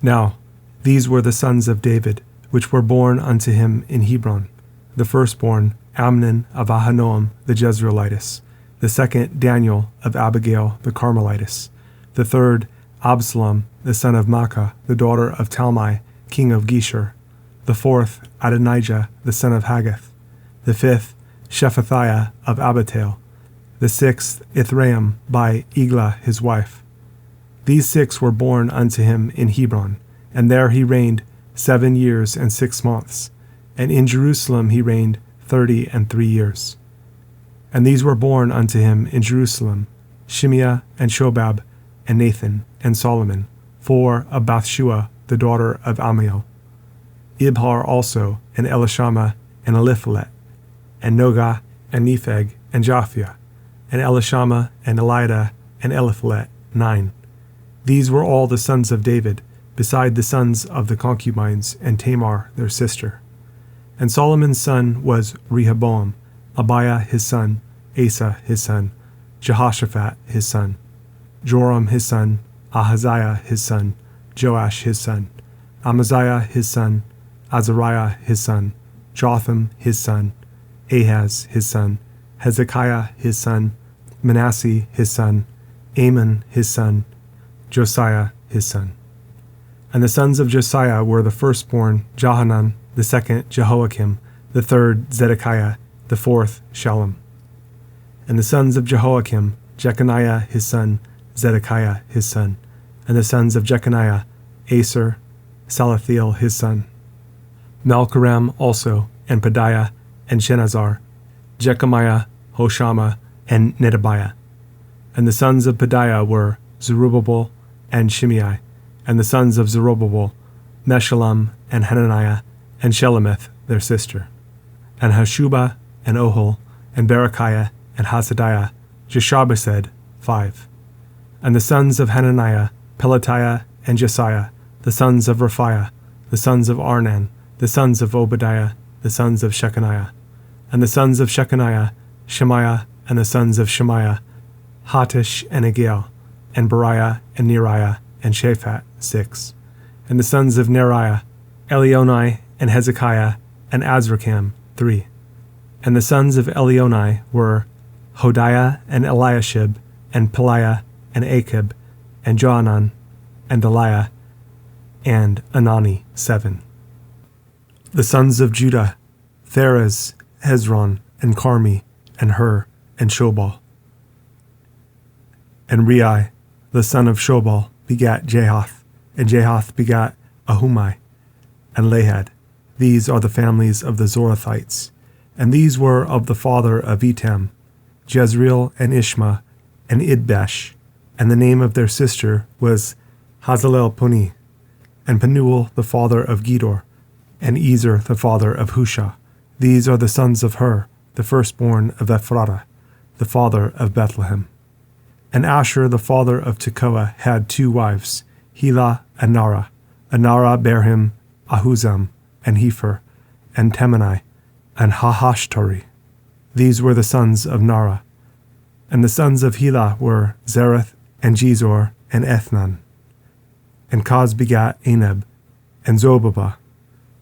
Now these were the sons of David, which were born unto him in Hebron. The firstborn, Amnon of Ahinoam the Jezreelitess. The second, Daniel of Abigail the Carmelitess. The third, Absalom the son of Maacah, the daughter of Talmai, king of Geshur. The fourth, Adonijah the son of Haggith. The fifth, Shephatiah of Abital. The sixth, Ithraim by Eglah his wife. These 6 were born unto him in Hebron, and there he reigned 7 years and 6 months, and in Jerusalem he reigned 33 years. And these were born unto him in Jerusalem, Shimea and Shobab and Nathan and Solomon, 4 of Bathshua the daughter of Amiel. Ibhar also, and Elishama and Eliphalet, and Nogah and Nepheg and Japhia, and Elishama and Eliada and Eliphalet, 9. These were all the sons of David, beside the sons of the concubines and Tamar their sister. And Solomon's son was Rehoboam, Abiah his son, Asa his son, Jehoshaphat his son, Joram his son, Ahaziah his son, Joash his son, Amaziah his son, Azariah his son, Jotham his son, Ahaz his son, Hezekiah his son, Manasseh his son, Amon his son, Josiah his son. And the sons of Josiah were the firstborn, Johanan, the second, Jehoiakim, the third, Zedekiah, the fourth, Shallum. And the sons of Jehoiakim, Jeconiah his son, Zedekiah his son. And the sons of Jeconiah, Aser, Salathiel his son. Malchiram also, and Pedaiah, and Shenazar, Jechemiah, Hoshama, and Nedabiah. And the sons of Pedaiah were Zerubbabel and Shimei, and the sons of Zerubbabel, Meshullam and Hananiah, and Shelemith their sister, and Hashubah and Ohol, and Berechiah and Hasadiah, Jeshabesed, 5. And the sons of Hananiah, Pelatiah and Jesiah, the sons of Raphiah, the sons of Arnan, the sons of Obadiah, the sons of Shechaniah, and the sons of Shechaniah, Shemaiah, and the sons of Shemaiah, Hattish and Agiel, and Beriah and Neriah, and Shaphat, 6. And the sons of Neriah, Elionai and Hezekiah, and Azrikam, 3. And the sons of Elionai were Hodiah and Eliashib, and Peliah, and Achib, and Johanan, and Deliah, and Anani, 7. The sons of Judah, Pharez, Hezron, and Carmi, and Hur, and Shobal. And Rei, the son of Shobal, begat Jahath, and Jahath begat Ahumai, and Lahad. These are the families of the Zorathites. And these were of the father of Etam, Jezreel, and Ishma, and Idbash. And the name of their sister was Hazalelponi, and Penuel the father of Gedor, and Ezer the father of Hushah. These are the sons of Hur, the firstborn of Ephratah, the father of Bethlehem. And Asher the father of Tekoa had 2 wives, Helah and Narah. And Narah bare him Ahuzam, and Hepher, and Temani, and Hahashtori. These were the sons of Narah. And the sons of Helah were Zerah, and Jezor, and Ethnan. And Kaz begat Anab, and Zobabah,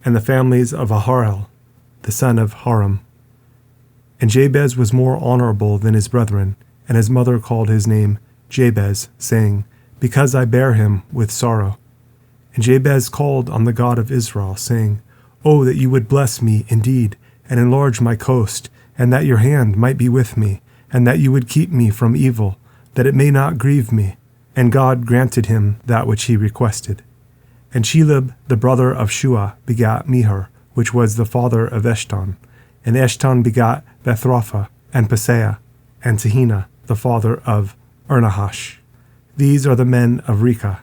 and the families of Aharel, the son of Haram. And Jabez was more honorable than his brethren, and his mother called his name Jabez, saying, Because I bear him with sorrow. And Jabez called on the God of Israel, saying, Oh, that you would bless me indeed, and enlarge my coast, and that your hand might be with me, and that you would keep me from evil, that it may not grieve me. And God granted him that which he requested. And Shelib, the brother of Shua, begat Meher, which was the father of Eshton. And Eshton begat Bethrapha, and Paseah, and Tehina, the father of Ernahash. These are the men of Rekah.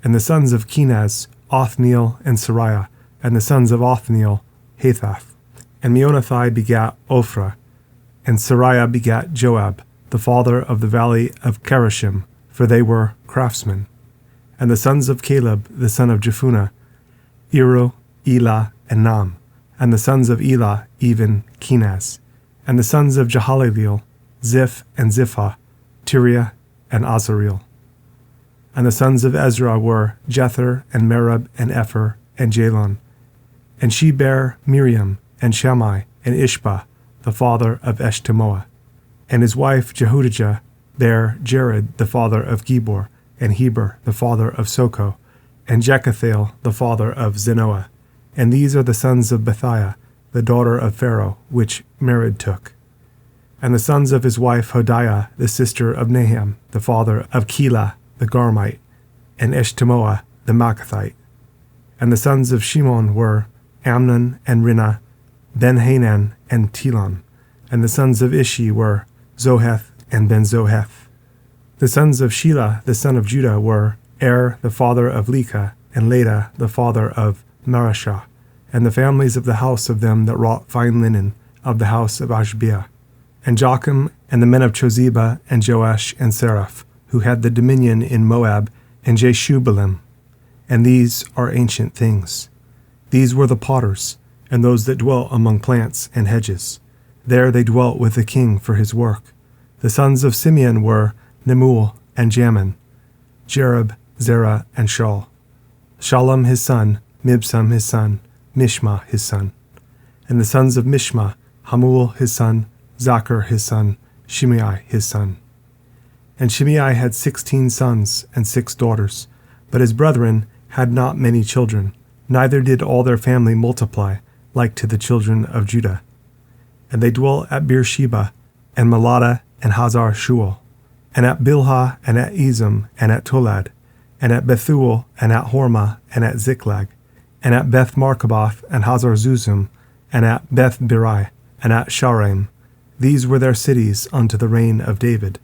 And the sons of Kenaz, Othniel and Sariah, and the sons of Othniel, Hathath. And Meonothai begat Ophrah, and Sariah begat Joab, the father of the valley of Kerishim, for they were craftsmen. And the sons of Caleb, the son of Jephunneh, Iru, Elah, and Nam. And the sons of Elah, even Kenaz. And the sons of Jehaleleel, Ziph and Ziphah, Tiriah and Azareel. And the sons of Ezra were Jether, and Merib, and Epher, and Jalon. And she bare Miriam, and Shammai, and Ishbah, the father of Eshtemoa. And his wife Jehudijah bare Jared, the father of Gebor, and Heber, the father of Soko, and Jekethael, the father of Zenoah. And these are the sons of Bethiah, the daughter of Pharaoh, which Merid took. And the sons of his wife Hodiah, the sister of Naham, the father of Keilah, the Garmite, and Eshtemoa, the Maacathite. And the sons of Shimon were Amnon and Rinnah, Benhanan and Tilon. And the sons of Ishi were Zoheth and Benzoheth. The sons of Shelah, the son of Judah, were the father of Leka, and Leda, the father of Marashah, and the families of the house of them that wrought fine linen, of the house of Ashbiah. And Joachim, and the men of Chozeba, and Joash, and Seraph, who had the dominion in Moab, and Jeshubalim. And these are ancient things. These were the potters, and those that dwelt among plants and hedges. There they dwelt with the king for his work. The sons of Simeon were Nemuel, and Jamin, Jarib, Zerah, and Shaul. Shalom his son, Mibsam his son, Mishma his son. And the sons of Mishma, Hamul his son, Zachar his son, Shimei his son. And Shimei had 16 sons and 6 daughters, but his brethren had not many children, neither did all their family multiply, like to the children of Judah. And they dwelt at Beersheba, and Melada, and Hazar Shual, and at Bilhah, and at Ezem, and at Tolad, and at Bethuel, and at Hormah, and at Ziklag, and at Beth Markaboth, and Hazar Zuzim, and at Beth Birai, and at Sharaim. These were their cities unto the reign of David.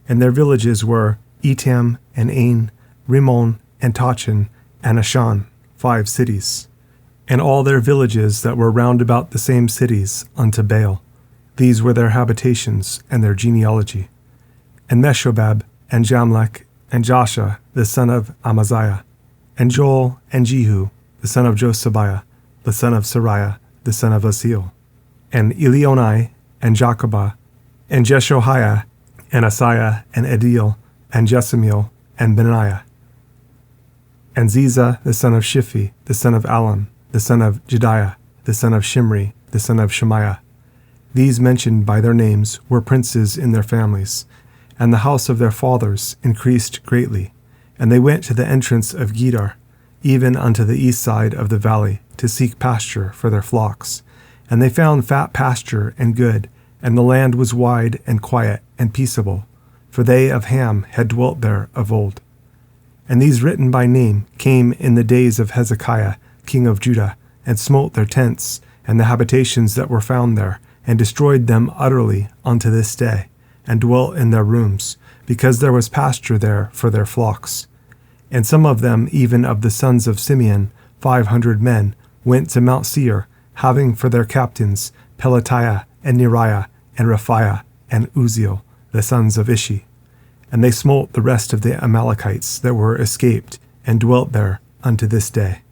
And their villages were Etam, and Ain, Rimmon, and Tachin, and Ashan, 5 cities. And all their villages that were round about the same cities unto Baal. These were their habitations and their genealogy. And Meshobab, and Jamlech, and Joshua, the son of Amaziah, and Joel, and Jehu, the son of Josibiah, the son of Sariah, the son of Asiel, and Elionai, and Jacobah, and Jeshoiah, and Asaiah, and Edil, and Jesamiel, and Benaiah, and Ziza, the son of Shiphi, the son of Alon, the son of Jediah, the son of Shimri, the son of Shemaiah. These mentioned by their names were princes in their families, and the house of their fathers increased greatly. And they went to the entrance of Gedar, even unto the east side of the valley, to seek pasture for their flocks. And they found fat pasture and good, and the land was wide and quiet and peaceable, for they of Ham had dwelt there of old. And these written by name came in the days of Hezekiah, king of Judah, and smote their tents, and the habitations that were found there, and destroyed them utterly unto this day, and dwelt in their rooms, because there was pasture there for their flocks. And some of them, even of the sons of Simeon, 500 men, went to Mount Seir, having for their captains Pelatiah, and Neriah, and Raphiah, and Uzziel, the sons of Ishi. And they smote the rest of the Amalekites that were escaped, and dwelt there unto this day.